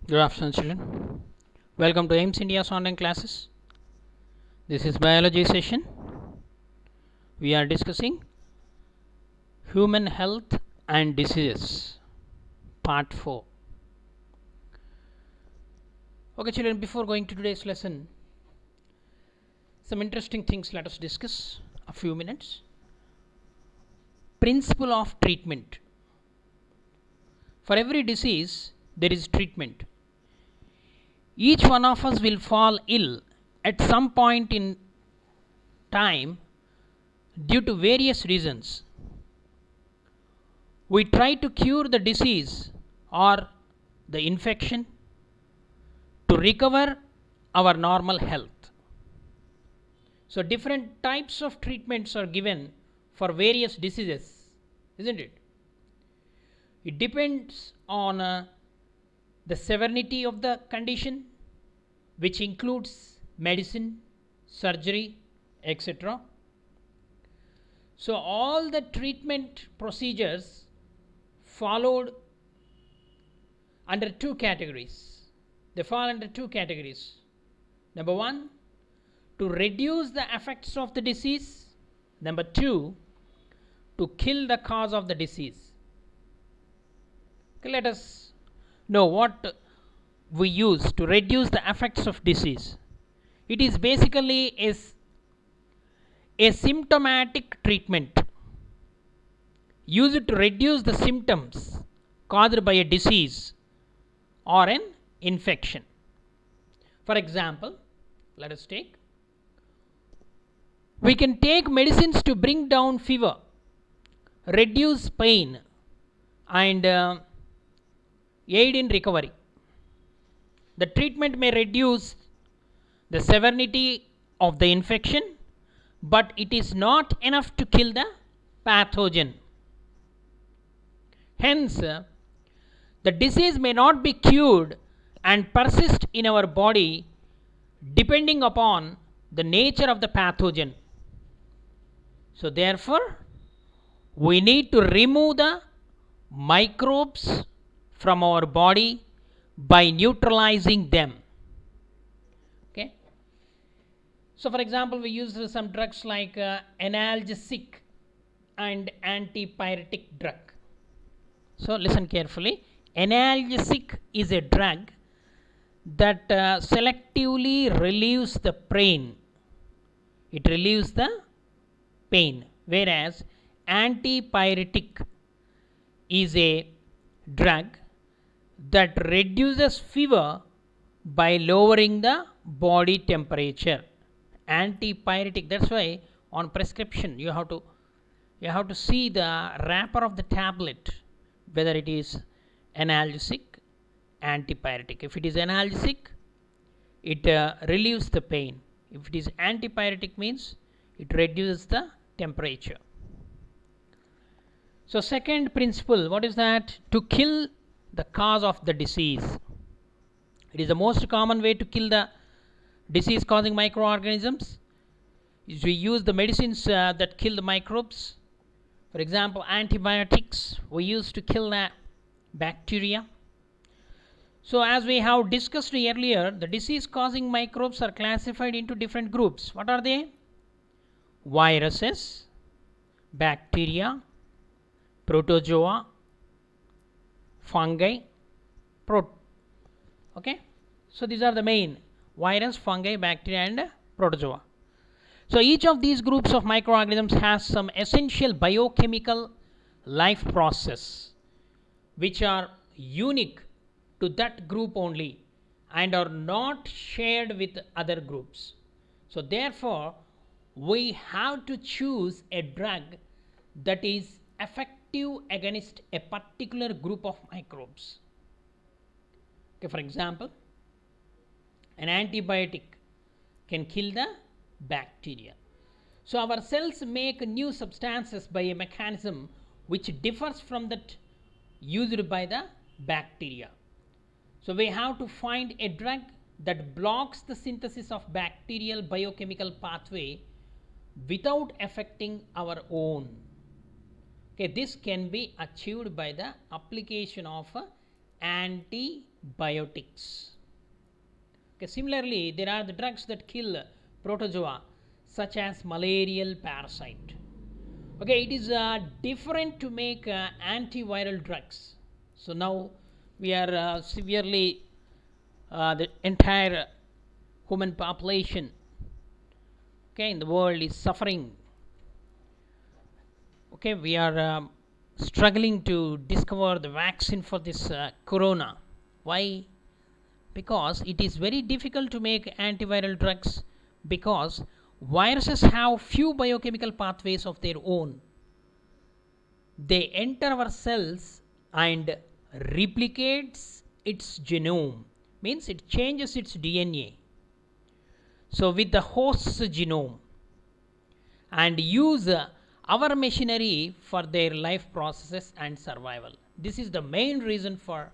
Good afternoon, children. Welcome to AIMS India's online classes. This is biology session. We are discussing human health and diseases, part 4. Okay, children, before going to today's lesson, some interesting things let us discuss a few minutes. Principle of treatment. For every disease, there is treatment. Each one of us will fall ill at some point in time due to various reasons. We try to cure the disease or the infection to recover our normal health. So different types of treatments are given for various diseases, isn't it? It depends on the severity of the condition, which includes medicine, surgery, etc. So all the treatment procedures followed under two categories. They fall under two categories. Number one, to reduce the effects of the disease. Number two, to kill the cause of the disease. Okay, let us know what we use to reduce the effects of disease. It is basically a symptomatic treatment used to reduce the symptoms caused by a disease or an infection. For example, let us take, we can take medicines to bring down fever, reduce pain, and aid in recovery. The treatment may reduce the severity of the infection, but it is not enough to kill the pathogen. Hence, the disease may not be cured and persist in our body depending upon the nature of the pathogen. So therefore, we need to remove the microbes from our body by neutralizing them. Okay. So for example, we use some drugs like analgesic and antipyretic drug. So listen carefully. Analgesic is a drug that selectively relieves the pain. It relieves the pain, whereas antipyretic is a drug that reduces fever by lowering the body temperature. Antipyretic, that's why on prescription you have to see the wrapper of the tablet, whether it is analgesic, antipyretic. If it is analgesic, it relieves the pain. If it is antipyretic, means it reduces the temperature. So second principle, what is that? To kill the cause of the disease. It is the most common way to kill the disease causing microorganisms is we use the medicines that kill the microbes. For example, antibiotics we use to kill the bacteria. So as we have discussed earlier, the disease causing microbes are classified into different groups. What are they? Viruses, bacteria, protozoa, fungi, okay. So these are the main: virus, fungi, bacteria, and protozoa. So each of these groups of microorganisms has some essential biochemical life process which are unique to that group only and are not shared with other groups. So therefore, we have to choose a drug that is effective against a particular group of microbes. Okay, for example, an antibiotic can kill the bacteria. So our cells make new substances by a mechanism which differs from that used by the bacteria. So we have to find a drug that blocks the synthesis of bacterial biochemical pathway without affecting our own. Okay, this can be achieved by the application of antibiotic. antibiotics. Okay, similarly, there are the drugs that kill protozoa, such as malarial parasite. Okay, it is different to make antiviral drugs. So now we are severely the entire human population, okay, in the world is suffering. Okay, we are struggling to discover the vaccine for this corona. Why? Because it is very difficult to make antiviral drugs, because viruses have few biochemical pathways of their own. They enter our cells and replicates its genome, means it changes its DNA, so with the host's genome, and use our machinery for their life processes and survival. This is the main reason for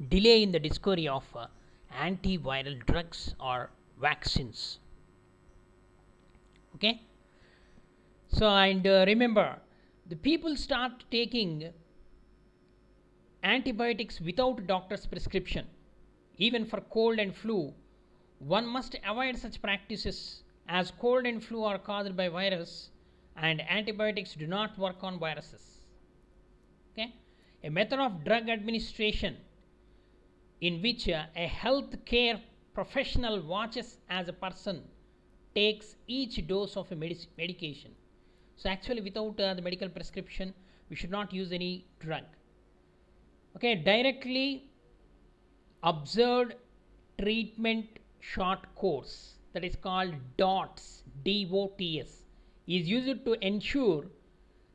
delay in the discovery of antiviral drugs or vaccines. Okay, so and remember, the people start taking antibiotics without doctor's prescription. Even for cold and flu, one must avoid such practices, as cold and flu are caused by virus and antibiotics do not work on viruses. Okay, a method of drug administration in which a health care professional watches as a person takes each dose of a medication. So actually, without the medical prescription, we should not use any drug. Okay, directly observed treatment short course, that is called DOTS, DOTS, is used to ensure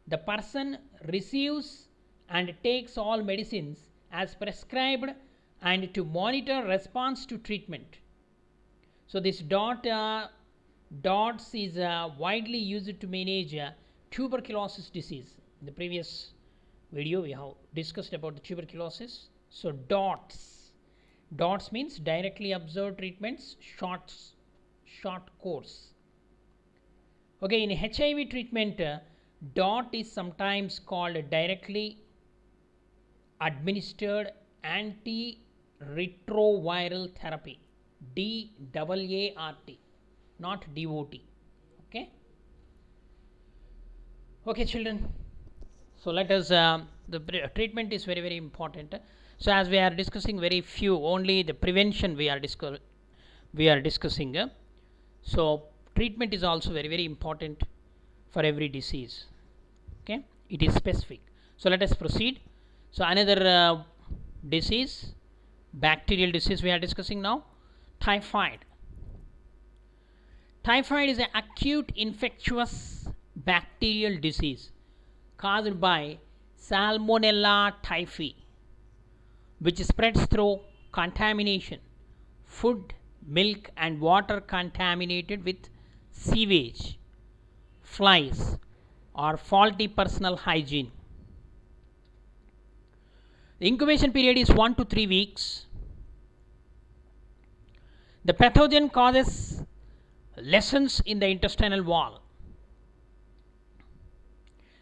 the person receives and takes all medicines as prescribed and to monitor response to treatment. So this DOTS is widely used to manage tuberculosis disease. In the previous video we have discussed about the tuberculosis. So DOTS means directly observed treatments short course. Okay, in HIV treatment, DOT is sometimes called directly administered antiretroviral therapy, DAART, not DOT. Okay, okay children, so let us the treatment is very very important. So as we are discussing very few, only the prevention we are discussing. So treatment is also very very important for every disease. Okay, it is specific. So let us proceed. So another disease, bacterial disease we are discussing now, typhoid. Typhoid is an acute infectious bacterial disease caused by Salmonella typhi, which spreads through contamination, food, milk and water contaminated with sewage, flies or faulty personal hygiene. The incubation period is 1 to 3 weeks. The pathogen causes lesions in the intestinal wall.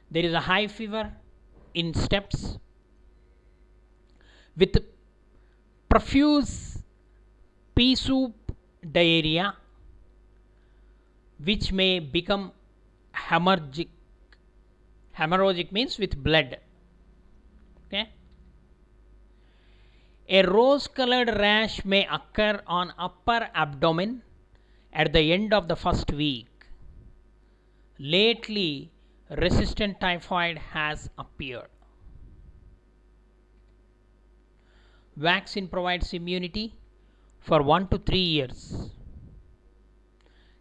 There is a high fever in steps with profuse pea soup diarrhea, which may become hemorrhagic. Hemorrhagic means with blood. Okay, a rose colored rash may occur on upper abdomen at the end of the first week. Lately, resistant typhoid has appeared. Vaccine provides immunity for 1 to 3 years.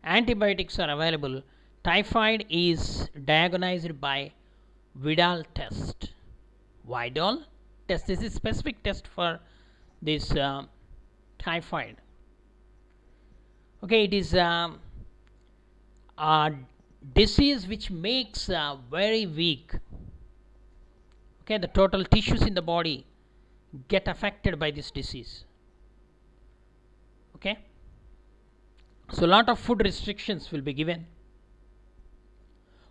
Antibiotics are available. Typhoid is diagnosed by Vidal test. Vidal test, this is specific test for this typhoid. Okay, it is a disease which makes very weak. Okay, the total tissues in the body get affected by this disease. Okay, so lot of food restrictions will be given.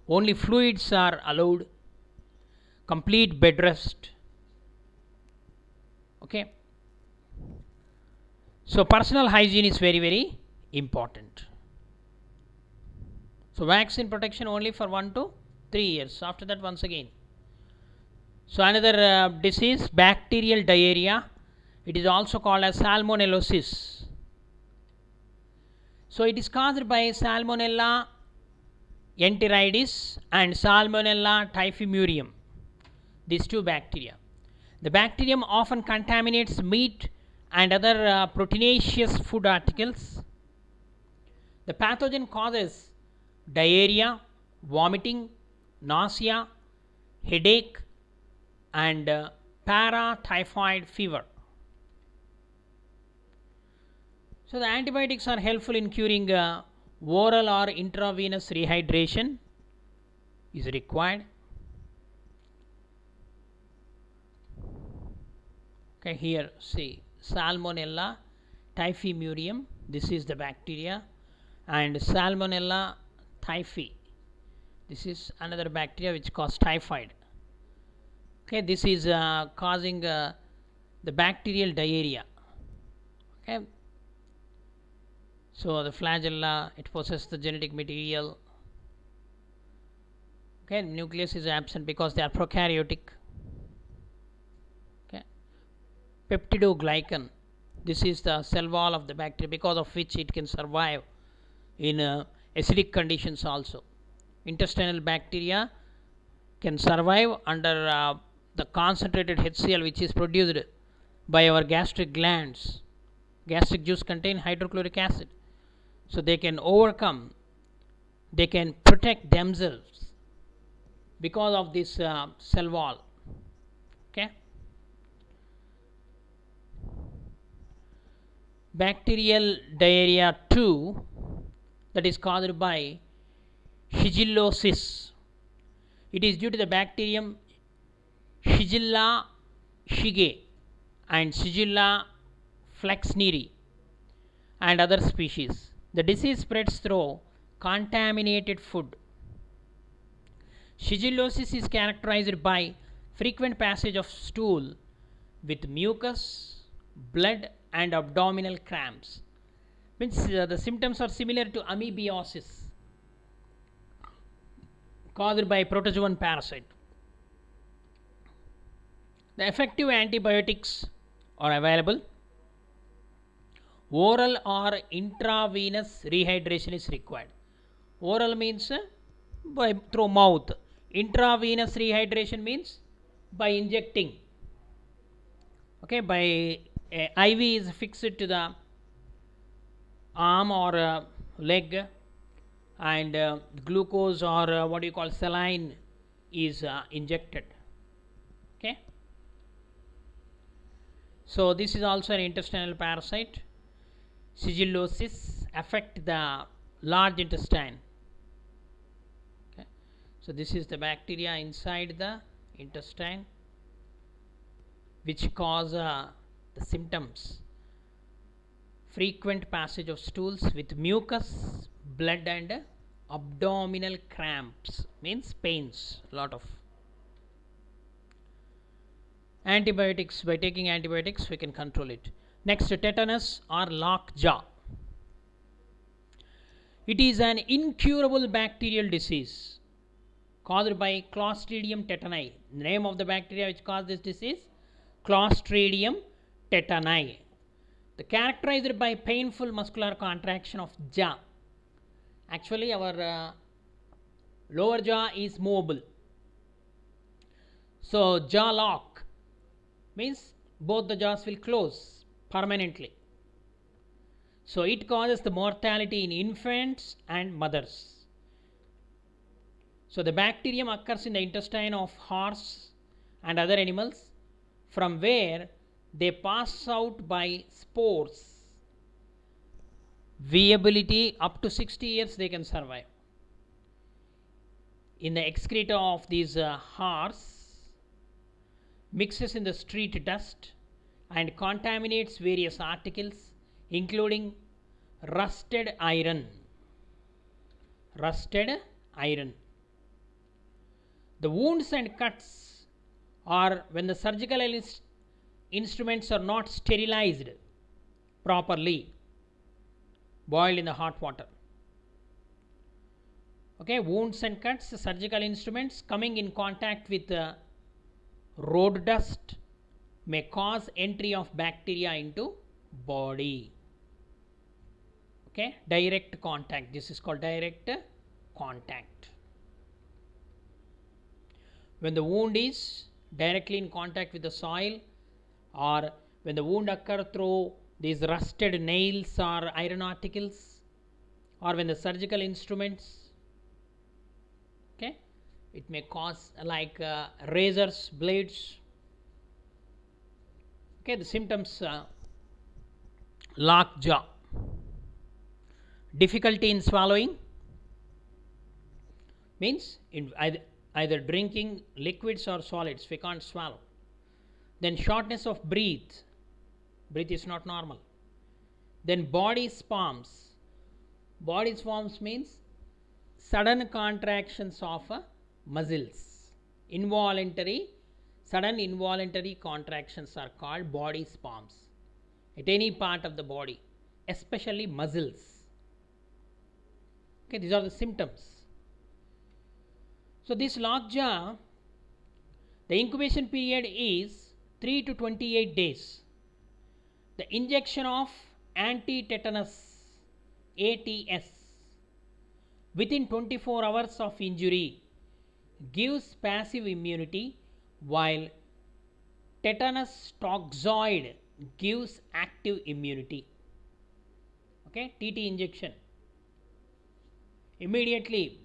Only fluids are allowed. Complete bed rest. Okay, So personal hygiene is very, very important. So vaccine protection only for 1 to 3 years. After that, once again. So another disease, bacterial diarrhea. It is also called as salmonellosis. So it is caused by Salmonella enteritidis and Salmonella typhimurium. These two bacteria. The bacterium often contaminates meat and other proteinaceous food articles. The pathogen causes diarrhea, vomiting, nausea, headache, and paratyphoid fever. So the antibiotics are helpful in curing oral or intravenous rehydration is required. Okay, here see Salmonella typhimurium, this is the bacteria, and Salmonella typhi, this is another bacteria which causes typhoid. Okay, this is causing the bacterial diarrhea. Okay, so the flagella, it possesses the genetic material. Okay, nucleus is absent because they are prokaryotic. Okay, peptidoglycan, this is the cell wall of the bacteria, because of which it can survive in acidic conditions also. Intestinal bacteria can survive under the concentrated HCl which is produced by our gastric glands. Gastric juice contain hydrochloric acid, so they can overcome, they can protect themselves because of this cell wall. Okay, bacterial diarrhea 2, that is caused by shigellosis. It is due to the bacterium Shigella shige and Shigella flexneri and other species. The disease spreads through contaminated food. Shigellosis is characterized by frequent passage of stool with mucus, blood, and abdominal cramps. Means the symptoms are similar to amoebiasis caused by protozoan parasite. The effective antibiotics are available. Oral or intravenous rehydration is required. Oral means by through mouth. Intravenous rehydration means by injecting. Okay, by IV is fixed to the arm or leg, and glucose or what do you call saline is injected. Okay, so this is also an intestinal parasite. Shigellosis affect the large intestine. Okay, so this is the bacteria inside the intestine which cause the symptoms: frequent passage of stools with mucus, blood, and abdominal cramps, means pains, lot of. Antibiotics, by taking antibiotics we can control it. Next, tetanus or lockjaw. It is an incurable bacterial disease caused by Clostridium tetani. The name of the bacteria which causes this disease, Clostridium tetani. The characterized by painful muscular contraction of jaw. Actually our lower jaw is movable, so jaw lock means both the jaws will close permanently. So it causes the mortality in infants and mothers. So the bacterium occurs in the intestine of horse and other animals, from where they pass out by spores. Viability up to 60 years they can survive. In the excreta of these horse, mixes in the street dust and contaminates various articles including rusted iron. The wounds and cuts are when the surgical instruments are not sterilized properly, boiled in the hot water. Okay, wounds and cuts, surgical instruments coming in contact with road dust may cause entry of bacteria into body. Okay, direct contact, this is called direct contact. When the wound is directly in contact with the soil, or when the wound occur through these rusted nails or iron articles, or when the surgical instruments, okay, it may cause like razors, blades. Okay, the symptoms: locked jaw, difficulty in swallowing, means in either drinking liquids or solids we can't swallow. Then shortness of breath is not normal. Then body spasms means sudden contractions of muscles. Sudden involuntary contractions are called body spasms at any part of the body, especially muscles. Okay, these are the symptoms. So this lockjaw, the incubation period is 3 to 28 days. The injection of anti-tetanus ATS within 24 hours of injury gives passive immunity, while tetanus toxoid gives active immunity. Okay, TT injection immediately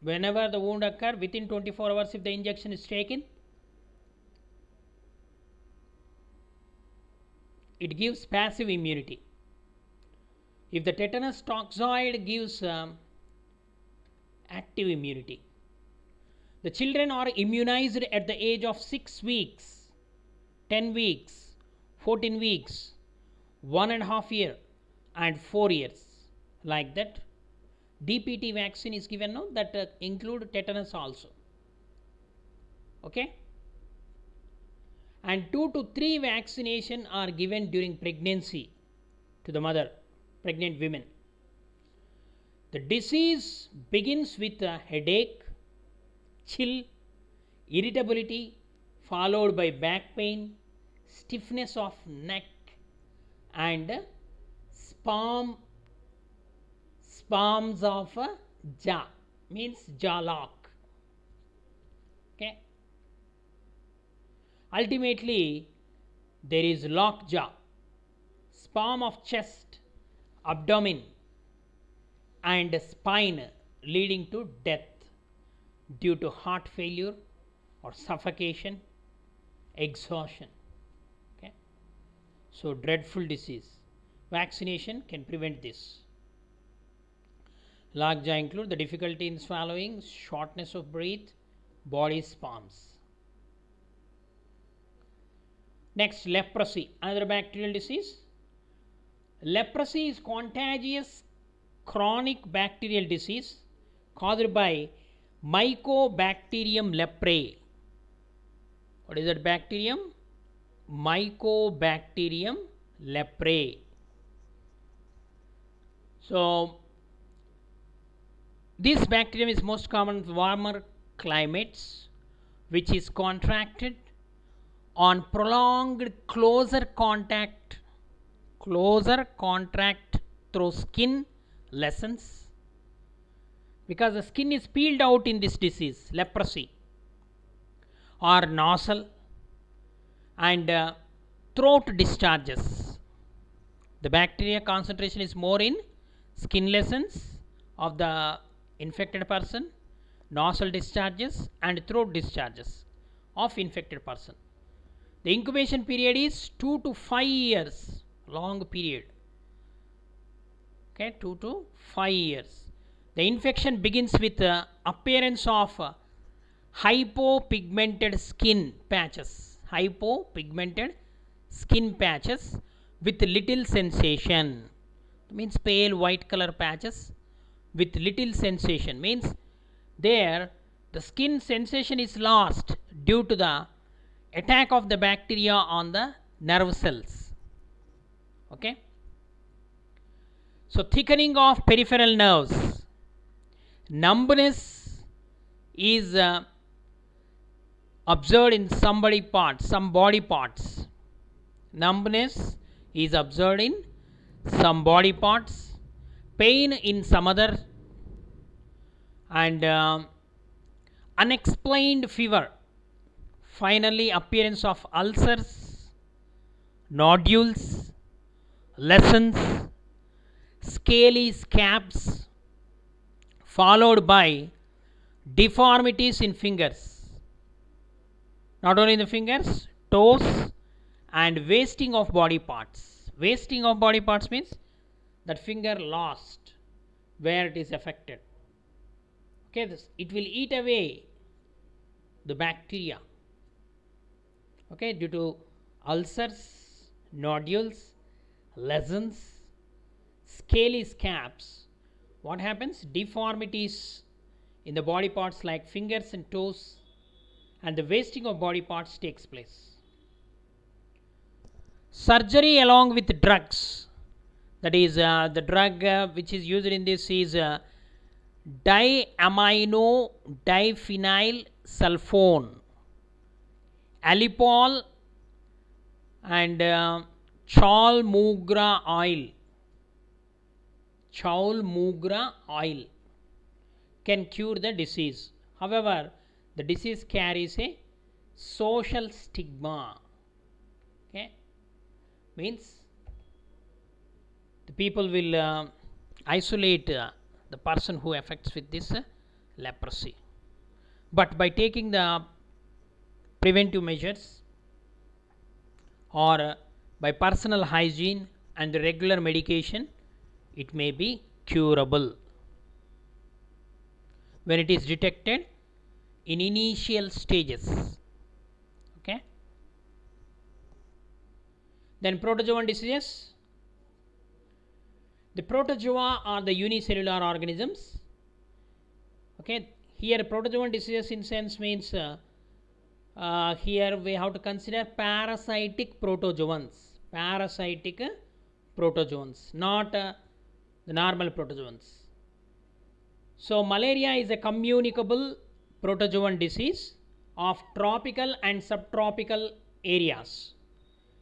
whenever the wound occur, within 24 hours if the injection is taken, it gives passive immunity. If the tetanus toxoid gives active immunity. The children are immunized at the age of 6 weeks, 10 weeks, 14 weeks, 1.5 year and 4 years, like that. DPT vaccine is given now, that include tetanus also. Okay, and 2 to 3 vaccination are given during pregnancy to the mother, pregnant women. The disease begins with a headache, chill, irritability, followed by back pain, stiffness of neck, and spasms of jaw, means jaw lock. Okay, ultimately there is locked jaw, spasm of chest, abdomen and spine, leading to death due to heart failure or suffocation, exhaustion. Okay, so dreadful disease. Vaccination can prevent this. Lockjaw include the difficulty in swallowing, shortness of breath, body spasms. Next, leprosy, another bacterial disease. Leprosy is contagious chronic bacterial disease caused by Mycobacterium leprae. What is that bacterium? Mycobacterium leprae. So this bacterium is most common in warmer climates, which is contracted on prolonged closer contact through skin lesions, because the skin is peeled out in this disease, leprosy, or nostril and throat discharges. The bacteria concentration is more in skin lesions of the infected person, nostril discharges and throat discharges of infected person. The incubation period is 2 to 5 years, long period. Okay, 2 to 5 years. The infection begins with the appearance of hypopigmented skin patches, with little sensation, means pale white color patches with little sensation, means there the skin sensation is lost due to the attack of the bacteria on the nerve cells. Okay, So thickening of peripheral nerves. Numbness is observed in some body parts. Numbness is observed in some body parts, pain in some other, and unexplained fever. Finally, appearance of ulcers, nodules, lesions, scaly scabs, followed by deformities in fingers. Not only in the fingers, toes, and wasting of body parts. Wasting of body parts means that finger lost where it is affected. Okay, it will eat away the bacteria. Okay, due to ulcers, nodules, lesions, scaly scabs, what happens? Deformities in the body parts like fingers and toes, and the wasting of body parts takes place. Surgery along with drugs, that is the drug which is used in this is diamino diphenyl sulfone, Alipol, and Chalmugra oil can cure the disease. However, the disease carries a social stigma. Okay, means the people will isolate the person who affects with this leprosy. But by taking the preventive measures, or by personal hygiene and the regular medication, it may be curable when it is detected in initial stages. Okay. Then protozoan diseases. The protozoa are the unicellular organisms. Okay, here protozoan diseases in sense means here we have to consider parasitic protozoans, not the normal protozoans. So malaria is a communicable protozoan disease of tropical and subtropical areas,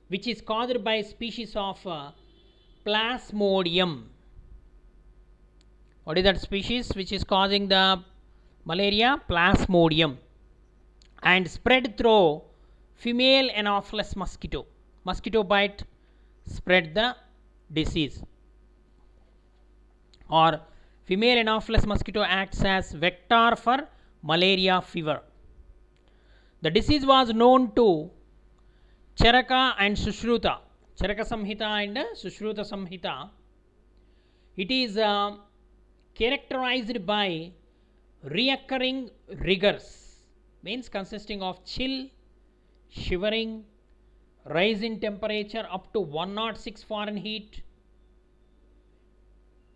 which is caused by species of Plasmodium. What is that species which is causing the malaria? Plasmodium, and spread through female Anopheles mosquito. Mosquito bite spread the disease, or female Anopheles mosquito acts as vector for malaria fever. The disease was known to Charaka and Sushruta, Charaka Samhita and Sushruta Samhita. It is characterized by reoccurring rigors, means consisting of chill, shivering, rise in temperature up to 106 Fahrenheit,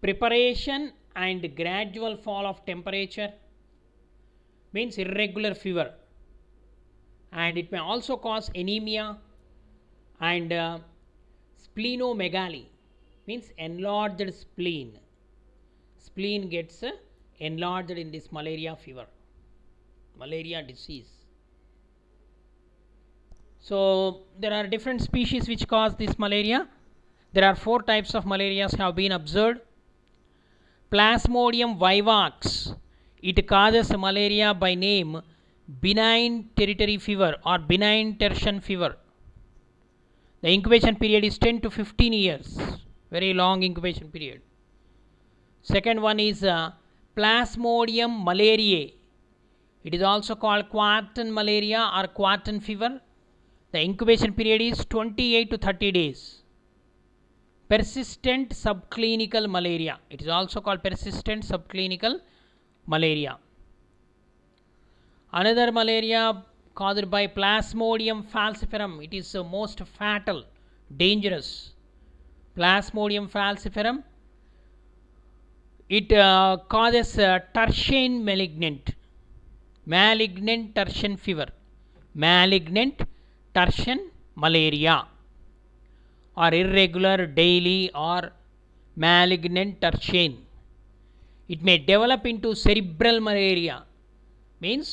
preparation and gradual fall of temperature, means irregular fever, and it may also cause anemia and splenomegaly, means enlarged spleen. Spleen gets enlarged in this malaria fever, malaria disease. So there are different species which cause this malaria. There are 4 types of malarias have been observed. Plasmodium vivax, it causes malaria by name benign territory fever or benign tertian fever. The incubation period is 10 to 15 years, very long incubation period. Second one is Plasmodium malariae. It is also called quartan malaria or quartan fever. The incubation period is 28 to 30 days. Persistent subclinical malaria. It is also called persistent subclinical malaria. Another malaria caused by Plasmodium falciparum. It is most fatal, dangerous. Plasmodium falciparum. It causes tertian malignant tertian fever, malignant tertian malaria, or irregular daily or malignant tertian. It may develop into cerebral malaria, means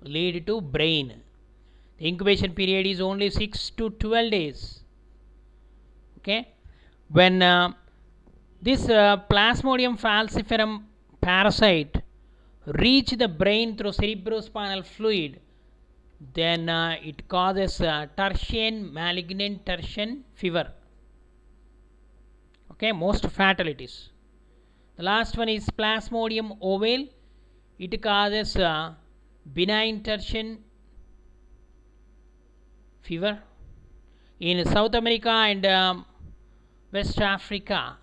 lead to brain. The incubation period is only 6 to 12 days. Okay, when this Plasmodium falciparum parasite reach the brain through cerebrospinal fluid, then it causes tertian, malignant tertian fever. Okay, most fatalities. The last one is Plasmodium ovale. It causes benign tertian fever. In South America and West Africa,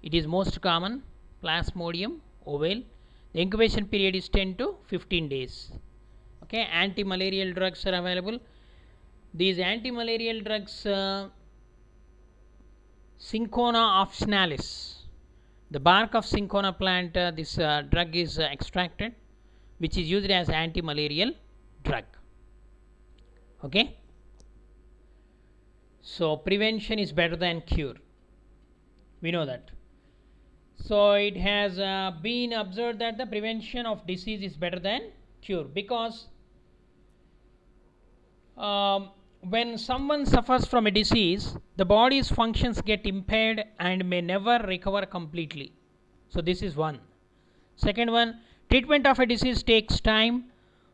it is most common, Plasmodium ovale. The incubation period is 10 to 15 days. Okay, anti-malarial drugs are available. These anti-malarial drugs, Cinchona officinalis, the bark of cinchona plant, this drug is extracted, which is used as anti-malarial drug. Okay, so prevention is better than cure, we know that. So it has been observed that the prevention of disease is better than cure, because when someone suffers from a disease, the body's functions get impaired and may never recover completely. So this is one. Second one, treatment of a disease takes time,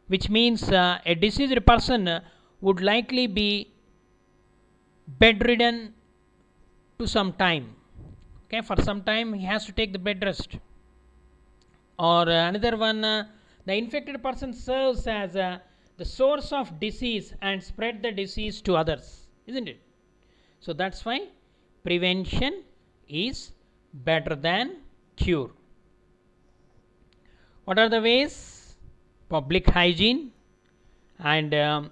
which means a diseased person would likely be bedridden to some time. Okay, for some time he has to take the bed rest. Or another one, the infected person serves as the source of disease and spread the disease to others, isn't it? So that's why prevention is better than cure. What are the ways? Public hygiene, and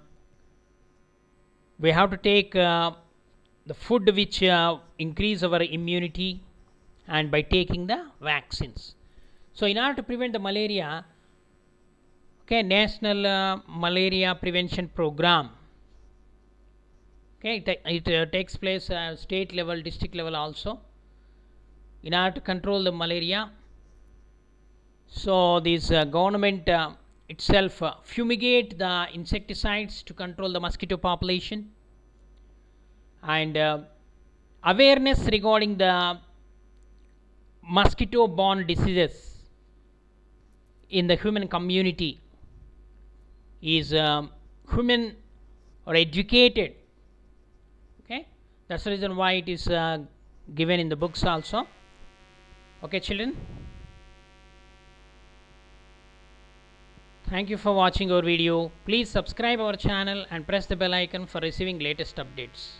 we have to take the food which increase our immunity, and by taking the vaccines. So in order to prevent the malaria, okay, National Malaria Prevention Program, okay, it takes place at state level, district level also, in order to control the malaria. So this government itself fumigate the insecticides to control the mosquito population, and awareness regarding the mosquito borne diseases in the human community is human or educated. Okay, that's the reason why it is given in the books also. Okay, children, thank you for watching our video. Please subscribe our channel and press the bell icon for receiving latest updates.